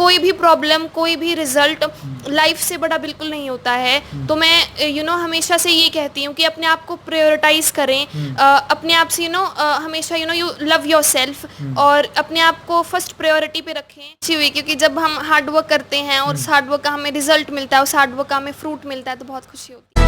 कोई भी प्रॉब्लम, कोई भी रिजल्ट लाइफ से बड़ा बिल्कुल नहीं होता है। तो मैं हमेशा से ये कहती हूँ कि अपने आप को प्रायोरिटाइज करें, अपने आप से हमेशा यू लव योर सेल्फ और अपने आप को फर्स्ट प्रायोरिटी पे रखें। अच्छी हुई, क्योंकि जब हम हार्ड वर्क करते हैं और उस हार्ड वर्क का हमें रिजल्ट मिलता है, उस हार्ड वर्क का हमें फ्रूट मिलता है, तो बहुत खुशी होती है।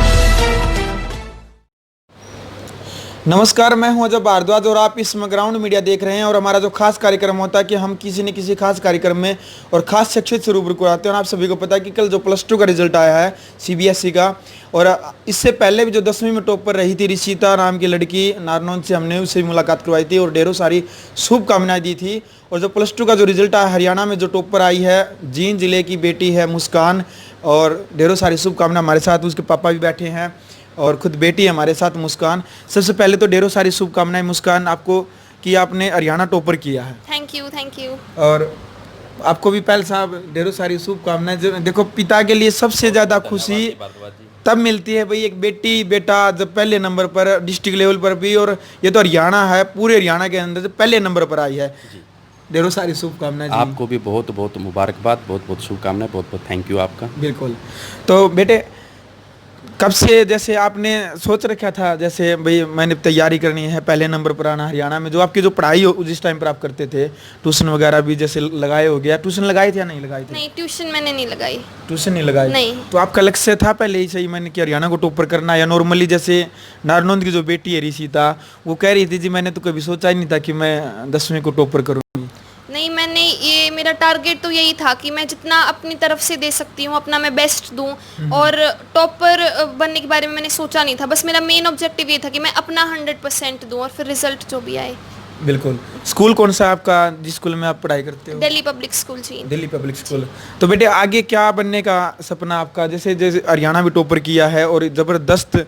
नमस्कार, मैं हूं अजय भारद्वाज और आप इसमें ग्राउंड मीडिया देख रहे हैं। और हमारा जो खास कार्यक्रम होता है कि हम किसी न किसी खास कार्यक्रम में और खास शख्सियत से रूबरू कराते हैं। और आप सभी को पता है कि कल जो +2 का रिजल्ट आया है सीबीएसई का, और इससे पहले भी जो 10वीं में टॉप पर रही थी ऋषिता नाम की लड़की नारनौल से, हमने उससे भी मुलाकात करवाई थी और ढेरों सारी शुभकामनाएं दी थी। और जो +2 का जो रिजल्ट आया हरियाणा में, जो टॉप पर आई है जींद जिले की बेटी है मुस्कान, और ढेरों सारी शुभकामनाएं। हमारे साथ उसके पापा भी बैठे हैं और खुद बेटी है हमारे साथ मुस्कान। सबसे पहले तो ढेरों सारी शुभकामनाएं मुस्कान आपको कि आपने हरियाणा टॉपर किया है। Thank you. और आपको भी पहले साहब ढेरों सारी शुभकामनाएं। देखो, पिता के लिए सबसे ज़्यादा खुशी तब मिलती है भाई, एक बेटी बेटा जब पहले नंबर पर डिस्ट्रिक्ट लेवल पर भी, और ये तो हरियाणा है, पूरे हरियाणा के अंदर से पहले नंबर पर आई है। ढेरों सारी शुभकामनाएं। आपको भी बहुत बहुत मुबारकबाद, बहुत बहुत शुभकामनाएं, बहुत बहुत थैंक यू आपका। बिल्कुल। तो बेटे, कब से जैसे आपने सोच रखा था जैसे भाई मैंने तैयारी करनी है, पहले नंबर पर आना हरियाणा में? जो आपकी जो पढ़ाई हो जिस टाइम पर आप करते थे, ट्यूशन वगैरह भी जैसे लगाए हो गया, ट्यूशन लगाए थे या नहीं लगाए थे? नहीं, ट्यूशन मैंने नहीं लगाई। ट्यूशन नहीं लगाई? नहीं। तो आपका लक्ष्य था पहले ही सही मैंने कि हरियाणा को टॉपर करना, या नॉर्मली जैसे नारनौंद की जो बेटी है ऋषिता, वो कह रही थी जी मैंने तो कभी सोचा ही नहीं था कि मैं 10वीं को टॉपर करूँगी? नहीं, मैंने ये मेरा टारगेट तो यही था कि मैं जितना अपनी तरफ से दे सकती हूँ अपना मैं बेस्ट दूँ, और टॉपर बनने के बारे में मैंने सोचा नहीं था। बस मेरा मेन ऑब्जेक्टिव ये था कि मैं अपना 100% दूँ और फिर रिजल्ट जो भी आए। बिल्कुल। स्कूल कौन सा आपका, जिस स्कूल में आप पढ़ाई करते हो? दिल्ली पब्लिक स्कूल जी। Delhi Public School. तो बेटे आगे क्या बनने का सपना आपका? जैसे जैसे हरियाणा भी टॉपर किया है और ज़बरदस्त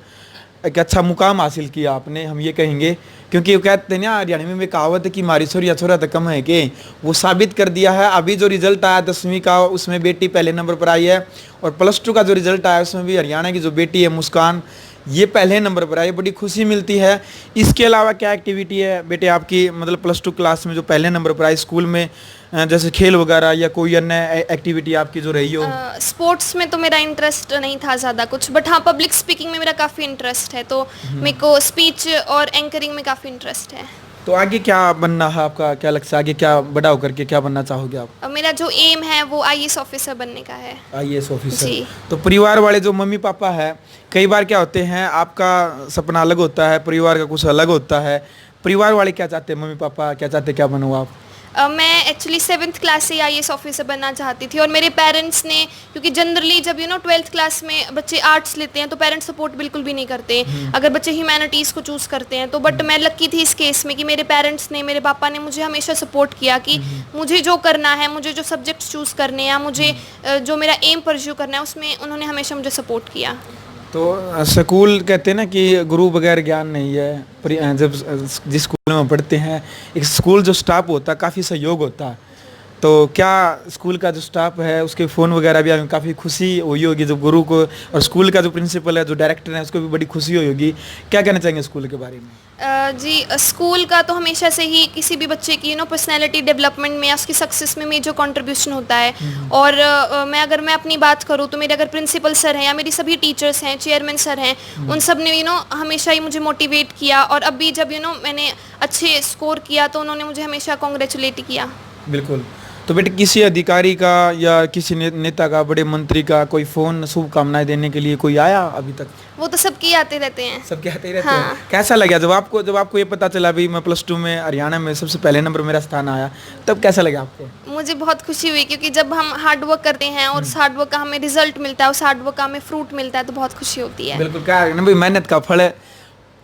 एक अच्छा मुकाम हासिल किया आपने, हम ये कहेंगे, क्योंकि वो कहते हैं ना हरियाणा में कहावत है कि मारी छोरी छोरा तो कम है के, वो साबित कर दिया है। अभी जो रिजल्ट आया 10वीं का, उसमें बेटी पहले नंबर पर आई है, और +2 का जो रिजल्ट आया उसमें भी हरियाणा की जो बेटी है मुस्कान, ये पहले नंबर पर आई। बड़ी खुशी मिलती है। इसके अलावा क्या एक्टिविटी है बेटे आपकी, मतलब +2 क्लास में जो पहले नंबर पर आई, स्कूल में जैसे खेल वगैरह या कोई अन्य एक्टिविटी आपकी जो रही हो? स्पोर्ट्स में तो मेरा इंटरेस्ट नहीं था ज़्यादा कुछ, बट हाँ पब्लिक स्पीकिंग में मेरा काफ़ी इंटरेस्ट है, तो मेरे को स्पीच और एंकरिंग में काफ़ी इंटरेस्ट है। तो आगे क्या बनना है आपका, क्या लक्ष्य आगे, क्या बड़ा होकर के क्या बनना चाहोगे आप? मेरा जो एम है वो IAS ऑफिसर बनने का है। IAS ऑफिसर जी। तो परिवार वाले जो मम्मी पापा है, कई बार क्या होते हैं, आपका सपना अलग होता है, परिवार का कुछ अलग होता है। परिवार वाले क्या चाहते हैं, मम्मी पापा क्या चाहते हैं, क्या बनो आप? मैं एक्चुअली 7th क्लास से IAS ऑफिसर बनना चाहती थी, और मेरे पेरेंट्स ने, क्योंकि जनरली जब 12th क्लास में बच्चे आर्ट्स लेते हैं तो पेरेंट्स सपोर्ट बिल्कुल भी नहीं करते अगर बच्चे ह्यूमैनिटीज़ को चूज़ करते हैं। तो बट मैं लकी थी इस केस में कि मेरे पेरेंट्स ने, मेरे पापा ने मुझे हमेशा सपोर्ट किया कि मुझे जो करना है, मुझे जो सब्जेक्ट्स चूज़ करने हैं, मुझे जो मेरा एम परस्यू करना है, उसमें उन्होंने हमेशा मुझे सपोर्ट किया। तो स्कूल कहते हैं ना कि गुरु बगैर ज्ञान नहीं है। जब जिस स्कूल में हम पढ़ते हैं, एक स्कूल जो स्टाफ होता है काफ़ी सहयोग होता है। तो क्या स्कूल का जो स्टाफ है उसके फ़ोन वगैरह भी हमें काफ़ी खुशी हुई होगी, जो गुरु को, और स्कूल का जो प्रिंसिपल है, जो डायरेक्टर है, उसको भी बड़ी खुशी हुई होगी। क्या कहना चाहेंगे स्कूल के बारे में? जी, स्कूल का तो हमेशा से ही किसी भी बच्चे की पर्सनैलिटी डेवलपमेंट में या उसकी सक्सेस में मेजर कंट्रीब्यूशन होता है। और मैं अपनी बात करूँ तो मेरे अगर प्रिंसिपल सर हैं या मेरी सभी टीचर्स हैं, चेयरमैन सर हैं, उन सब ने हमेशा ही मुझे मोटिवेट किया। और अभी जब मैंने अच्छे स्कोर किया तो उन्होंने मुझे हमेशा कॉन्ग्रेचुलेट किया। बिल्कुल। तो बेटे किसी अधिकारी का या किसी नेता का, बड़े मंत्री का कोई फ़ोन शुभकामनाएं देने के लिए कोई आया अभी तक? वो तो सबके आते रहते हैं। सबके आते ही रहते हाँ। हैं। कैसा लगा जब आपको ये पता चला भाई मैं +2 में हरियाणा में सबसे पहले नंबर मेरा स्थान आया, तब कैसा लगा आपको? मुझे बहुत खुशी हुई, क्योंकि जब हम हार्ड वर्क करते हैं और उस हार्ड वर्क का हमें रिजल्ट मिलता है, उस हार्ड वर्क का हमें फ्रूट मिलता है, तो बहुत खुशी होती है। बिल्कुल। क्या है ना भाई, मेहनत का फल है।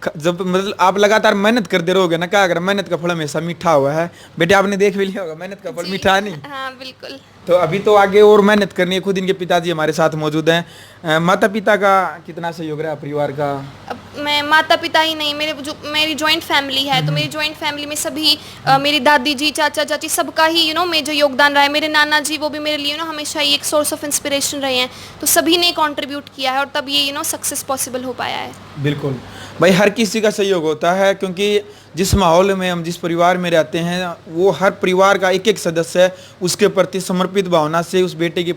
जब मतलब आप लगातार मेहनत करते रहोगे ना, क्या अगर मेहनत का फल हमेशा मीठा हुआ है। बेटे आपने देख भी लिया होगा, मेहनत का फल मीठा है नहीं। हाँ बिल्कुल। तो अभी तो आगे और मेहनत करनी है। खुद इनके पिताजी हमारे साथ मौजूद हैं। माता पिता का कितना सहयोग रहा परिवार का? अब मैं माता पिता ही नहीं, मेरी जॉइंट फैमिली है, तो मेरी जॉइंट फैमिली में सभी मेरी दादी जी, चाचा चाची, सबका ही मेजर योगदान रहा है। मेरे नाना जी, वो भी मेरे लिए हमेशा ही एक सोर्स ऑफ इंस्पिरेशन रहे हैं। तो सभी ने कंट्रीब्यूट किया है और तब ये सक्सेस पॉसिबल हो पाया है। बिल्कुल। भाई हर किसी का सहयोग होता है, क्योंकि जिस माहौल में हम जिस परिवार में रहते हैं वो हर परिवार का एक एक सदस्य उसके प्रति समर्पित भावना से उस बेटे की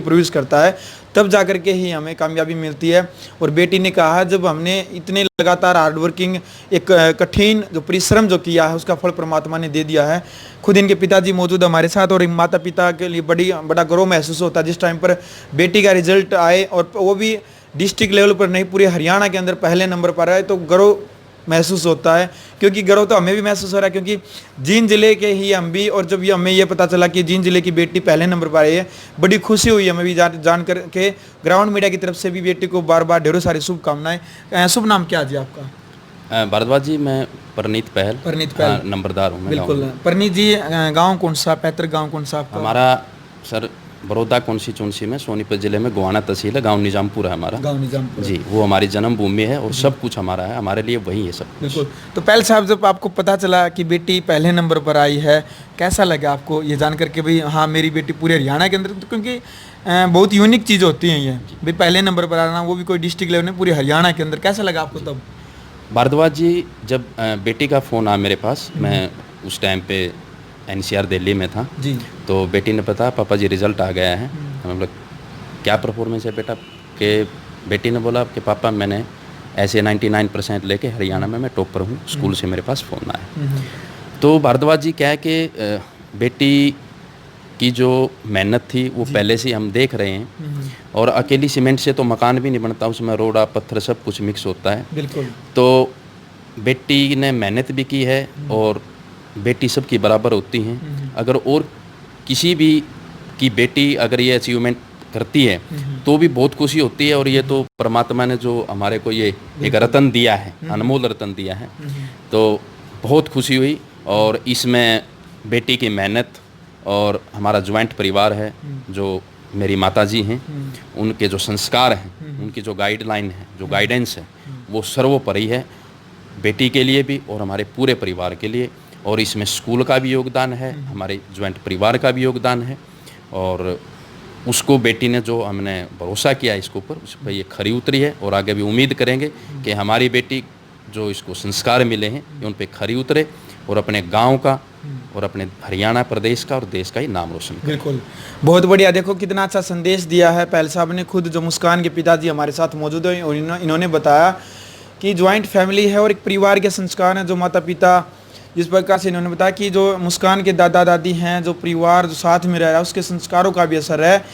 परवरिश करता है, तब जाकर के ही हमें कामयाबी मिलती है। और बेटी ने कहा, जब हमने इतने लगातार हार्डवर्किंग एक कठिन जो परिश्रम जो किया है उसका फल परमात्मा ने दे दिया है। खुद इनके पिताजी मौजूद हमारे साथ और माता पिता के लिए बड़ा गर्व महसूस होता है जिस टाइम पर बेटी का रिजल्ट आए, और वो भी डिस्ट्रिक्ट लेवल पर नहीं पूरे हरियाणा के अंदर पहले नंबर पर आए, तो गर्व महसूस होता है। क्योंकि गर्व तो हमें भी महसूस हो रहा है, क्योंकि जींद जिले के ही हम भी, और जब ये हमें ये पता चला कि जींद जिले की बेटी पहले नंबर पर आई है, बड़ी खुशी हुई हमें भी जान कर के। ग्राउंड मीडिया की तरफ से भी बेटी को बार बार ढेरों सारी शुभकामनाएं। शुभ नाम क्या जी आपका? भारद्वाज जी, मैं परनीत पहल नंबरदार हूँ। बिल्कुल परनीत जी, गाँव कौन सा, पैतृक गाँव कौन सा आपका? हमारा सर बड़ौदा कॉन्स्टिट्यूंसी में सोनीपत जिले में गोहाना तहसील है, गांव निजामपुर है हमारा। गांव निजामपुर जी, वो हमारी जन्मभूमि है और सब कुछ हमारा है, हमारे लिए वही है सब कुछ। बिल्कुल। तो पहल साहब, जब आपको पता चला कि बेटी पहले नंबर पर आई है, कैसा लगा आपको ये जान करके भाई हाँ मेरी बेटी पूरे हरियाणा के अंदर, तो क्योंकि बहुत यूनिक चीज़ होती है ये भाई पहले नंबर पर आना, वो भी कोई डिस्ट्रिक्ट लेवल में, पूरे हरियाणा के अंदर, कैसा लगा आपको तब? भारद्वाज जी, जब बेटी का फ़ोन आया मेरे पास, मैं उस टाइम पे NCR दिल्ली में था जी, तो बेटी ने बताया पापा जी रिज़ल्ट आ गया है। हम लोग क्या परफॉर्मेंस है बेटा के? बेटी ने बोला कि पापा मैंने ऐसे 99% लेके हरियाणा में मैं टॉपर हूँ, स्कूल से मेरे पास फ़ोन आया। तो भारद्वाज जी क्या है कि बेटी की जो मेहनत थी वो पहले से हम देख रहे हैं, और अकेली सीमेंट से तो मकान भी नहीं बनता, उसमें रोड़ा पत्थर सब कुछ मिक्स होता है। बिल्कुल। तो बेटी ने मेहनत भी की है, और बेटी सबकी बराबर होती हैं। अगर और किसी भी की बेटी अगर ये अचीवमेंट करती है तो भी बहुत खुशी होती है, और ये तो परमात्मा ने जो हमारे को ये एक रतन दिया है, अनमोल रतन दिया है, तो बहुत खुशी हुई। और इसमें बेटी की मेहनत और हमारा ज्वाइंट परिवार है, जो मेरी माताजी हैं, उनके जो संस्कार हैं, उनकी जो गाइडलाइन है, जो गाइडेंस है, वो सर्वोपरि है बेटी के लिए भी और हमारे पूरे परिवार के लिए। और इसमें स्कूल का भी योगदान है, हमारे ज्वाइंट परिवार का भी योगदान है, और उसको बेटी ने जो हमने भरोसा किया इसके ऊपर, उस पर ये खरी उतरी है। और आगे भी उम्मीद करेंगे कि हमारी बेटी जो इसको संस्कार मिले हैं ये उन पर खरी उतरे, और अपने गांव का और अपने हरियाणा प्रदेश का और देश का ही नाम रोशन करे। बिल्कुल, बहुत बढ़िया। देखो कितना अच्छा संदेश दिया है पहल साहब ने। खुद जो मुस्कान के पिताजी हमारे साथ मौजूद हैं, और इन्होंने बताया कि ज्वाइंट फैमिली है और एक परिवार के संस्कार हैं, जो माता पिता जिस प्रकार से इन्होंने बताया कि जो मुस्कान के दादा दादी हैं, जो परिवार जो साथ में रह रहा है, उसके संस्कारों का भी असर है।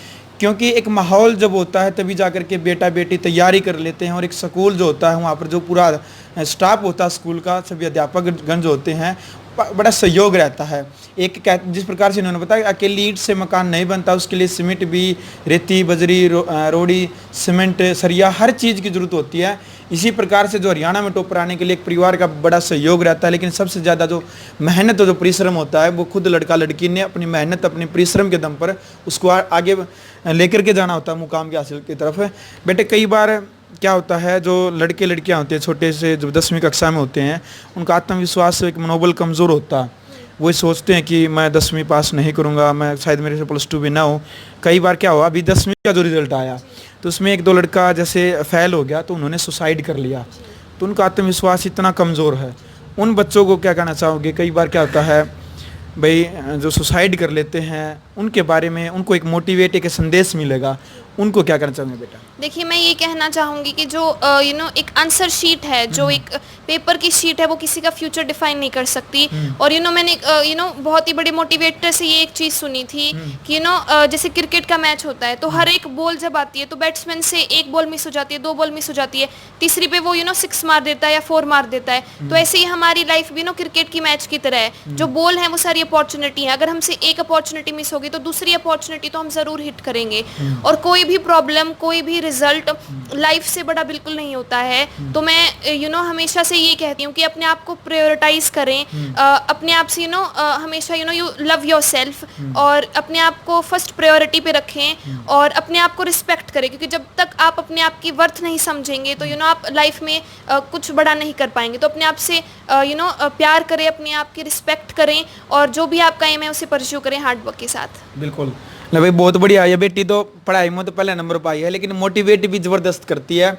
क्योंकि एक माहौल जब होता है तभी जाकर के बेटा बेटी तैयारी कर लेते हैं, और एक स्कूल जो होता है वहाँ पर जो पूरा स्टाफ होता है स्कूल का, सभी अध्यापकगण जो होते हैं, बड़ा सहयोग रहता है। जिस प्रकार से इन्होंने बताया अकेली ईंट से मकान नहीं बनता, उसके लिए सीमेंट भी, रेती बजरी रोड़ी सीमेंट सरिया हर चीज़ की ज़रूरत होती है। इसी प्रकार से जो हरियाणा में टॉपर आने के लिए एक परिवार का बड़ा सहयोग रहता है, लेकिन सबसे ज़्यादा जो मेहनत और जो परिश्रम होता है वो खुद लड़का लड़की ने अपनी मेहनत अपने परिश्रम के दम पर उसको आगे लेकर के जाना होता है मुकाम के हासिल की तरफ। बेटे कई बार क्या होता है, जो लड़के लड़कियां होते हैं छोटे से जो 10वीं कक्षा में होते हैं, उनका आत्मविश्वास एक मनोबल कमज़ोर होता है। वो सोचते हैं कि मैं 10वीं पास नहीं करूंगा, मैं शायद मेरे से +2 भी ना हो। कई बार क्या हुआ, अभी 10वीं का जो रिज़ल्ट आया तो उसमें 1-2 लड़का जैसे फेल हो गया तो उन्होंने सुसाइड कर लिया, तो उनका आत्मविश्वास इतना कमज़ोर है। उन बच्चों को क्या कहना चाहोगे? कई बार क्या होता है भाई, जो सुसाइड कर लेते हैं उनके बारे में उनको एक मोटिवेट एक संदेश मिलेगा, उनको क्या करना चाहोगे बेटा? देखिए, मैं ये कहना चाहूँगी कि जो एक आंसर शीट है, जो एक पेपर की शीट है, वो किसी का फ्यूचर डिफाइन नहीं कर सकती। और मैंने बहुत ही बड़े मोटिवेटर से ये एक चीज़ सुनी थी कि जैसे क्रिकेट का मैच होता है तो हर एक बॉल जब आती है तो बैट्समैन से 1 बॉल मिस हो जाती है, 2 बॉल मिस हो जाती है, तीसरी पे वो 6 मार देता है या 4 मार देता है। तो ऐसे ही हमारी लाइफ भी क्रिकेट की मैच की तरह है। जो बॉल है वो सारी अपॉर्चुनिटी है, अगर हमसे एक अपॉर्चुनिटी मिस होगी तो दूसरी अपॉर्चुनिटी तो हम ज़रूर हिट करेंगे। और कोई भी प्रॉब्लम, कोई भी रिजल्ट लाइफ से बड़ा बिल्कुल नहीं होता है। तो मैं हमेशा से ये कहती हूँ कि अपने आप को प्रायोरिटाइज करें, अपने आप से हमेशा यू लव योरसेल्फ, और अपने आप को फर्स्ट प्रायोरिटी पे रखें, और अपने आप को रिस्पेक्ट करें, क्योंकि जब तक आप अपने आप की वर्थ नहीं समझेंगे तो आप लाइफ में कुछ बड़ा नहीं कर पाएंगे। तो अपने आप से प्यार करें, अपने आप की रिस्पेक्ट करें, और जो भी आपका एम है उसे परस्यू करें हार्डवर्क के साथ। बिल्कुल भाई, बहुत बढ़िया। ये बेटी तो पढ़ाई में तो पहले नंबर पर आई है, लेकिन मोटिवेट भी ज़बरदस्त करती है।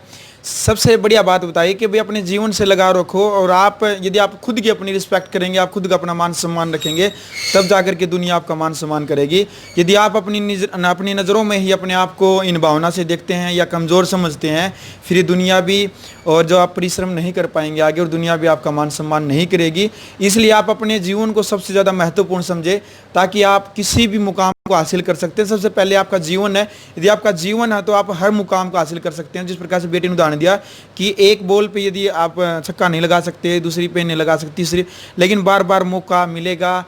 सबसे बढ़िया बात बताइए कि भाई अपने जीवन से लगाव रखो, और आप यदि आप खुद की अपनी रिस्पेक्ट करेंगे, आप खुद का अपना मान सम्मान रखेंगे, तब जाकर के दुनिया आपका मान सम्मान करेगी। यदि आप अपनी नज़रों में ही अपने आप को इन भावना से देखते हैं या कमज़ोर समझते हैं, फिर दुनिया भी, और जो आप परिश्रम नहीं कर पाएंगे आगे, और दुनिया भी आपका मान सम्मान नहीं करेगी। इसलिए आप अपने जीवन को सबसे ज़्यादा महत्वपूर्ण समझे, ताकि आप किसी भी मुकाम को हासिल कर सकते हैं। सबसे पहले आपका जीवन है, यदि आपका जीवन है तो आप हर मुकाम को हासिल कर सकते हैं। जिस प्रकार से बेटी ने उदाहरण दिया कि एक बॉल पे यदि आप छक्का नहीं लगा सकते, दूसरी पे नहीं लगा सकते, तीसरी, लेकिन बार बार मौका मिलेगा।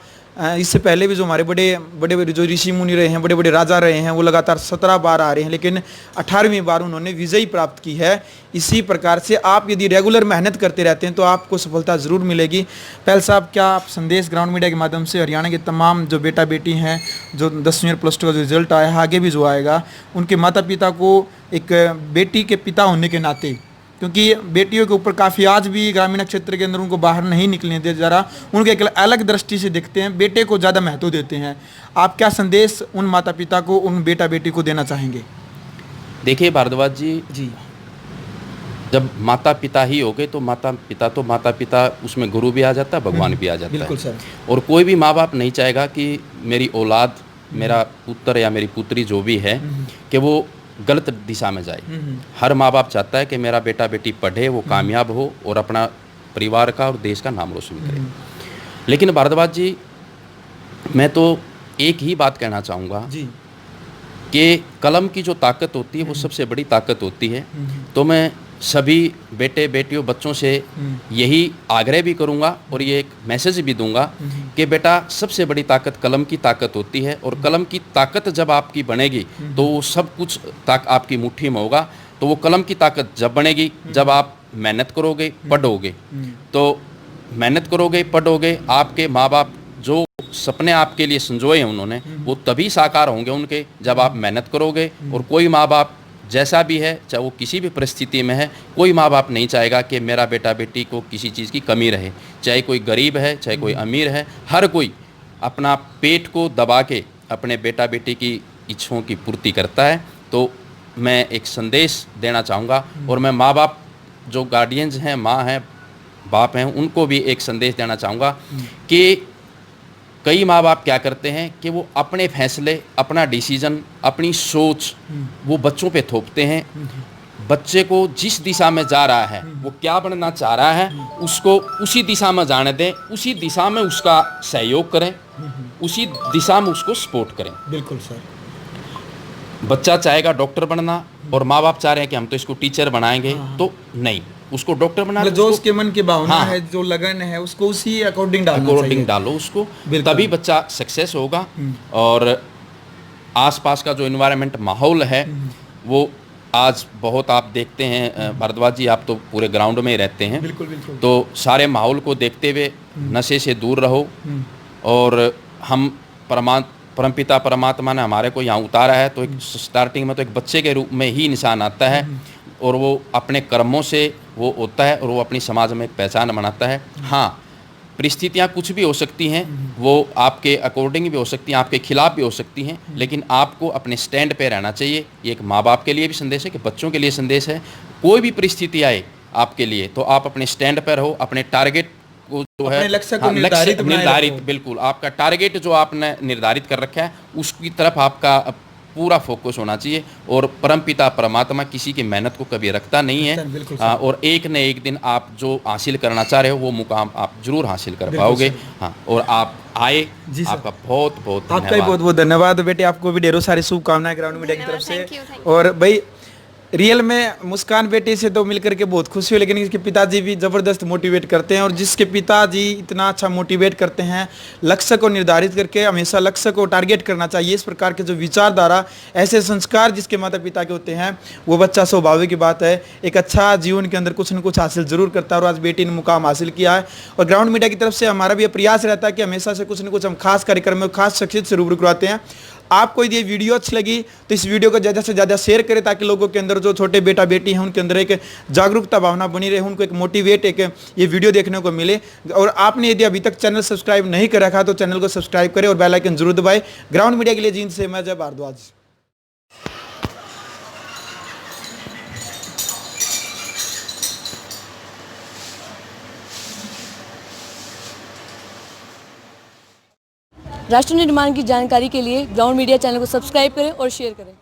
इससे पहले भी जो हमारे बड़े बड़े जो ऋषि मुनि रहे हैं, बड़े बड़े राजा रहे हैं, वो लगातार 17 बार आ रहे हैं, लेकिन 18वीं बार उन्होंने विजय प्राप्त की है। इसी प्रकार से आप यदि रेगुलर मेहनत करते रहते हैं तो आपको सफलता ज़रूर मिलेगी। पहल साहब, क्या आप संदेश ग्राउंड मीडिया के माध्यम से हरियाणा के तमाम जो बेटा बेटी हैं, जो 10वीं और +2 का जो रिजल्ट आया है, आगे भी जो आएगा, उनके माता पिता को एक बेटी के पिता होने के नाते, क्योंकि बेटियों के ऊपर काफ़ी आज भी ग्रामीण क्षेत्र के अंदर उनको बाहर नहीं निकलने दे जा रहा, उनके एक अलग दृष्टि से देखते हैं, बेटे को ज़्यादा महत्व देते हैं। आप क्या संदेश उन माता पिता को, उन बेटा बेटी को देना चाहेंगे? देखिए भारद्वाज जी, जब माता पिता ही हो गए तो माता पिता उसमें गुरु भी आ जाता है, भगवान भी आ जाता है। बिल्कुल सर। और कोई भी माँ बाप नहीं चाहेगा कि मेरी औलाद, मेरा पुत्र या मेरी पुत्री जो भी है, कि वो गलत दिशा में जाए। हर माँ बाप चाहता है कि मेरा बेटा बेटी पढ़े, वो कामयाब हो और अपना परिवार का और देश का नाम रोशन करे। लेकिन भारद्वाज जी, मैं तो एक ही बात कहना चाहूँगा कि कलम की जो ताकत होती है वो सबसे बड़ी ताकत होती है। तो मैं सभी बेटे बेटियों बच्चों से यही आग्रह भी करूंगा और ये एक मैसेज भी दूंगा कि बेटा, सबसे बड़ी ताकत कलम की ताकत होती है, और कलम की ताकत जब आपकी बनेगी तो वो सब कुछ आपकी मुट्ठी में होगा। तो वो कलम की ताकत जब बनेगी जब आप मेहनत करोगे, पढ़ोगे। तो मेहनत करोगे, पढ़ोगे, आपके माँ बाप जो सपने आपके लिए संजोए हैं उन्होंने, वो तभी साकार होंगे उनके जब आप मेहनत करोगे। और कोई माँ बाप जैसा भी है, चाहे वो किसी भी परिस्थिति में है, कोई माँ बाप नहीं चाहेगा कि मेरा बेटा बेटी को किसी चीज़ की कमी रहे। चाहे कोई गरीब है, चाहे कोई अमीर है, हर कोई अपना पेट को दबा के अपने बेटा बेटी की इच्छाओं की पूर्ति करता है। तो मैं एक संदेश देना चाहूँगा, और मैं माँ बाप जो गार्डियंस हैं, माँ हैं, बाप हैं, उनको भी एक संदेश देना चाहूँगा कि कई माँ बाप क्या करते हैं कि वो अपने फैसले, अपना डिसीजन, अपनी सोच वो बच्चों पे थोपते हैं। बच्चे को जिस दिशा में जा रहा है, वो क्या बनना चाह रहा है, उसको उसी दिशा में जाने दें, उसी दिशा में उसका सहयोग करें, उसी दिशा में उसको सपोर्ट करें। बिल्कुल सर। बच्चा चाहेगा डॉक्टर बनना और माँ बाप चाह रहे हैं कि हम तो इसको टीचर बनाएंगे, तो नहीं, उसको डॉक्टर बना, जो उसके मन की भावना है, जो लगन है, उसको उसी अकॉर्डिंग डालो उसको, तभी बच्चा सक्सेस होगा। और आसपास का जो एनवायरनमेंट माहौल है वो आज बहुत आप देखते हैं भारद्वाज जी, आप तो पूरे ग्राउंड में ही रहते हैं। बिल्कुल बिल्कुल। तो सारे माहौल को देखते हुए नशे से दूर रहो। और हम परमपिता परमात्मा ने हमारे को यहाँ उतारा है, तो एक स्टार्टिंग में तो एक बच्चे के रूप में ही इंसान आता है, और वो अपने कर्मों से वो होता है, और वो अपनी समाज में एक पहचान बनाता है। हाँ, परिस्थितियाँ कुछ भी हो सकती हैं, वो आपके अकॉर्डिंग भी हो सकती हैं, आपके खिलाफ भी हो सकती हैं, लेकिन आपको अपने स्टैंड पे रहना चाहिए। ये एक माँ बाप के लिए भी संदेश है, कि बच्चों के लिए संदेश है। कोई भी परिस्थिति आए आपके लिए, तो आप अपने स्टैंड पर रहो, अपने टारगेट को जो है निर्धारित, बिल्कुल आपका टारगेट जो आपने निर्धारित कर रखा है उसकी तरफ आपका पूरा फोकस होना चाहिए। और परमपिता परमात्मा किसी की मेहनत को कभी रखता नहीं है, और एक न एक दिन आप जो हासिल करना चाह रहे हो वो मुकाम आप जरूर हासिल कर पाओगे। हाँ, और आप आए, आपका बहुत बहुत धन्यवाद। आपका बहुत बहुत धन्यवाद बेटे, आपको भी ढेरों सारी शुभकामनाएं ग्राउंड मीडिया की तरफ से। और भाई, रियल में मुस्कान बेटी से तो मिलकर के बहुत खुशी हुई, लेकिन इसके पिताजी भी ज़बरदस्त मोटिवेट करते हैं। और जिसके पिताजी इतना अच्छा मोटिवेट करते हैं, लक्ष्य को निर्धारित करके हमेशा लक्ष्य को टारगेट करना चाहिए, इस प्रकार के जो विचारधारा, ऐसे संस्कार जिसके माता पिता के होते हैं, वो बच्चा स्वाभाविक की बात है एक अच्छा जीवन के अंदर कुछ न कुछ हासिल जरूर करता है। और आज बेटी ने मुकाम हासिल किया है। और ग्राउंड मीडिया की तरफ से हमारा भी प्रयास रहता है कि हमेशा से कुछ न कुछ हम खास कार्यक्रम में खास शख्सियत से रूबरू करवाते हैं। आपको यदि ये वीडियो अच्छी लगी तो इस वीडियो को ज़्यादा से ज़्यादा शेयर करें, ताकि लोगों के अंदर जो छोटे बेटा बेटी हैं उनके अंदर एक जागरूकता भावना बनी रहे, उनको एक मोटिवेट एक ये वीडियो देखने को मिले। और आपने यदि अभी तक चैनल सब्सक्राइब नहीं कर रखा तो चैनल को सब्सक्राइब करें और बेल आइकन जरूर दबाएं। ग्राउंड मीडिया के लिए जींद से मैं जय भारद्वाज। राष्ट्र निर्माण की जानकारी के लिए ग्राउंड मीडिया चैनल को सब्सक्राइब करें और शेयर करें।